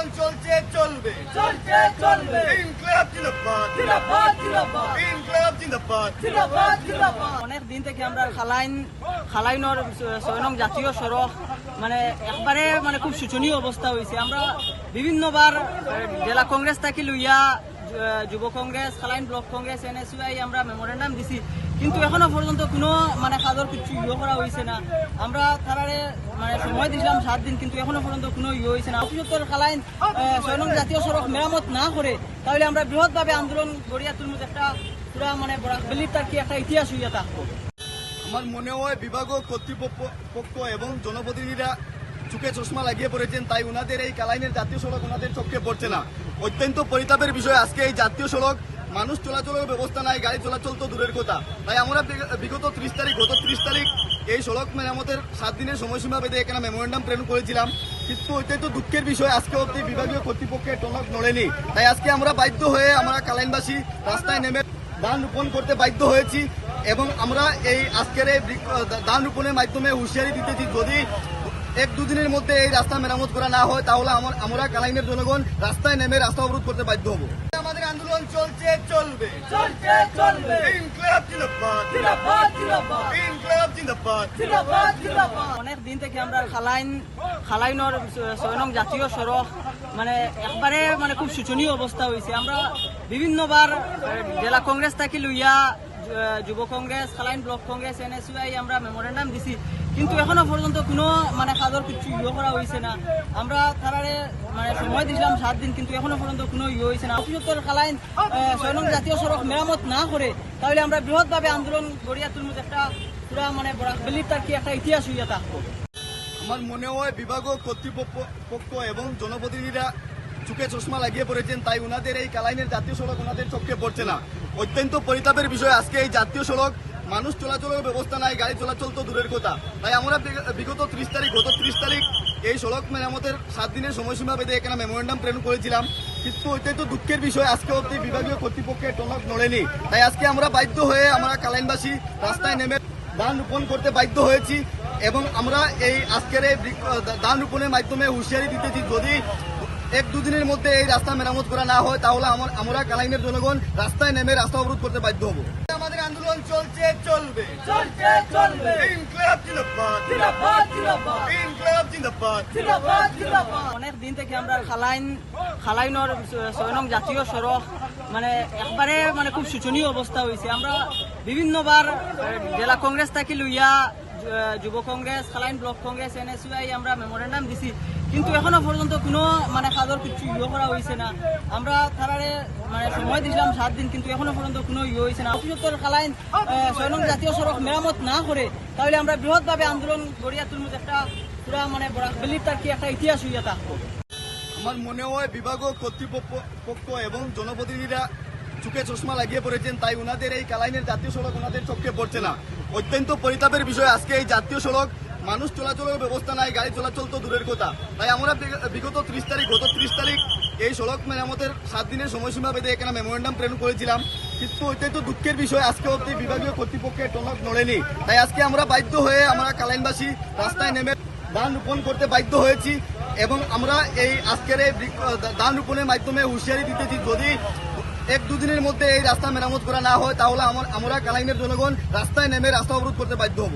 আন্দোলন চলছে চলবে চলছে চলবে ইনকলাব জিন্দাবাদ জিন্দাবাদ জিন্দাবাদ ইনকলাব জিন্দাবাদ জিন্দাবাদ জিন্দাবাদ। অনেক দিন থেকে আমরা খালাইনর ৬ নং জাতীয় সড়ক মানে একবারে মানে খুব শোচনীয় অবস্থা হয়েছে। আমরা বিভিন্নবার জেলা কংগ্রেস থাকি লইয়া যুব কংগ্রেস, খালাইন ব্লক কংগ্রেস, NSUI আমরা মেমোরেন্ডাম দিছি, কিন্তু এখনো পর্যন্ত কোনো মানে কাজের কিছু করা হয়েছে না। আমরা তারারে মানে সময় দিয়েছিলাম 7 দিন, কিন্তু এখনো পর্যন্ত কোনো হয়েছে না। অফিসত্তর খালাইন ৬ নং জাতীয় সড়ক মেরামত না করে তাহলে আমরা বৃহৎভাবে আন্দোলন গড়িয়া তুলমুজ একটা পুরা মানে বরাকবেলির তার কি একটা ইতিহাস হইয়া থাকবো। আমার মনে হয় বিভাগীয় কর্তৃপক্ষ এবং জনপ্রতিনিধিরা চোখে চশমা লাগিয়ে পড়েছেন, তাই ওনাদের এই কালাইনের জাতীয় সড়ক ওনাদের চোখে পড়ছে না। অত্যন্ত পরিতাপের বিষয়, আজকে এই জাতীয় সড়ক মানুষ চলাচলের ব্যবস্থা নাই, গাড়ি চলাচল তো দূরের কথা। তাই আমরা গত 30 তারিখ এই সড়ক মেরামতের 7 দিনের সময়সীমা বেঁধে এখানে মেমোরেন্ডাম প্রেরণ করেছিলাম, কিন্তু অত্যন্ত দুঃখের বিষয় আজকে অব্দি বিভাগীয় কর্তৃপক্ষের টনক নড়েনি। তাই আজকে আমরা বাধ্য হয়ে আমরা কালাইনবাসী রাস্তায় নেমে ধান রোপণ করতে বাধ্য হয়েছি এবং আমরা এই আজকের এই ধান রোপণের মাধ্যমে হুঁশিয়ারি দিতেছি, যদি 1-2 দিনের মধ্যে এই রাস্তা মেরামত করা না হয় তাহলে আমরা কালাইনের জনগণ রাস্তায় নেমে রাস্তা অবরোধ করতে বাধ্য হব। আমাদের আন্দোলন চলছে চলবে চলছে চলবে ইনকলাব জিন্দাবাদ জিন্দাবাদ জিন্দাবাদ ইনকলাব জিন্দাবাদ জিন্দাবাদ জিন্দাবাদ। অনেক দিন থেকে আমরা খালাইনর ৬ নং জাতীয় সড়ক মানে একবারে মানে খুব শোচনীয় অবস্থা হয়েছে। আমরা বিভিন্নবার জেলা কংগ্রেস থাকি লইয়া যুব কংগ্রেস, খালাইন ব্লক কংগ্রেস, NSUI আমরা মেমোরেন্ডাম দিছি, কিন্তু এখনো পর্যন্ত কোনো মানে কাজের কিছু করা হয়েছে না। আমরা তারারে মানে সময় দিয়েছিলাম 7 দিন, কিন্তু এখনো পর্যন্ত কোনো হয়েছে না। অফিসত্তর খালাইন ৬ নং জাতীয় সড়ক মেরামত না করে তাহলে আমরা বৃহৎভাবে আন্দোলন গড়িয়া তুলমুজ একটা পুরা মানে বরাকবেলির তার কি একটা ইতিহাস হইয়া থাকবো। আমার মনে হয় বিভাগীয় কর্তৃপক্ষ এবং জনপ্রতিনিধিরা চোখে চশমা লাগিয়ে পড়েছেন, তাই ওনাদের এই কালাইনের জাতীয় সড়ক ওনাদের চোখে পড়ছে না। অত্যন্ত পরিতাপের বিষয়, আজকে এই জাতীয় সড়ক মানুষ চলাচলের ব্যবস্থা নাই, গাড়ি চলাচল তো দূরের কথা। তাই আমরা গত 30 তারিখ এই সড়ক মেরামতের 7 দিনের সময়সীমা বেঁধে এখানে মেমোরেন্ডাম প্রেরণ করেছিলাম, কিন্তু অত্যন্ত দুঃখের বিষয় আজকে অব্দি বিভাগীয় কর্তৃপক্ষের টনক নড়েনি। তাই আজকে আমরা বাধ্য হয়ে আমরা কালাইনবাসী রাস্তায় নেমে ধান রোপণ করতে বাধ্য হয়েছি এবং আমরা এই আজকের এই ধান রোপণের মাধ্যমে হুঁশিয়ারি দিতেছি, যদি 1-2 দিনের মধ্যে এই রাস্তা মেরামত করা না হয় তাহলে আমরা কালাইনের জনগণ রাস্তায় নেমে রাস্তা অবরোধ করতে বাধ্য হব। আমাদের আন্দোলন চলছে চলবে চলছে চলবে ইনকলাব জিন্দাবাদ জিন্দাবাদ জিন্দাবাদ ইনকলাব জিন্দাবাদ জিন্দাবাদ জিন্দাবাদ। অনেক দিন থেকে আমরা খালাইনর ৬ নং জাতীয় সড়ক মানে একবারে মানে খুব শোচনীয় অবস্থা হয়েছে। আমরা বিভিন্নবার জেলা কংগ্রেস থাকি লইয়া যুব কংগ্রেস, খালাইন ব্লক কংগ্রেস, NSUI আমরা মেমোরেন্ডাম দিছি, কিন্তু এখনো পর্যন্ত কোনো মানে কাজের কিছু করা হয়েছে না। আমরা তারারে মানে সময় দিয়েছিলাম 7 দিন, কিন্তু এখনো পর্যন্ত কোনো হয়েছে না। অফিসত্তর খালাইন ৬ নং জাতীয় সড়ক মেরামত না করে তাহলে আমরা বৃহৎভাবে আন্দোলন গড়িয়া তুলমুজ একটা পুরা মানে বরাকবেলির তার কি একটা ইতিহাস হইয়া থাকবো। আমার মনে হয় বিভাগীয় কর্তৃপক্ষ এবং জনপ্রতিনিধিরা চোখে চশমা লাগিয়ে পড়েছেন, তাই ওনাদের এই কালাইনের জাতীয় সড়ক ওনাদের চোখে পড়ছে না। অত্যন্ত পরিতাপের বিষয়, আজকে এই জাতীয় সড়ক মানুষ চলাচলের ব্যবস্থা নাই, গাড়ি চলাচল তো দূরের কথা। তাই আমরা গত 30 তারিখ এই সড়ক মেরামতের 7 দিনের সময়সীমা বেঁধে এখানে মেমোরেন্ডাম প্রেরণ করেছিলাম, কিন্তু অত্যন্ত দুঃখের বিষয় আজকে অব্দি বিভাগীয় কর্তৃপক্ষের টনক নড়েনি। তাই আজকে আমরা বাধ্য হয়ে আমরা কালাইনবাসী রাস্তায় নেমে ধান রোপণ করতে বাধ্য হয়েছি এবং আমরা এই আজকের এই ধান রোপণের মাধ্যমে হুঁশিয়ারি দিতেছি, যদি 1-2 দিনের মধ্যে এই রাস্তা মেরামত করা না হয় তাহলে আমরা কালাইনের জনগণ রাস্তায় নেমে রাস্তা অবরোধ করতে বাধ্য হব।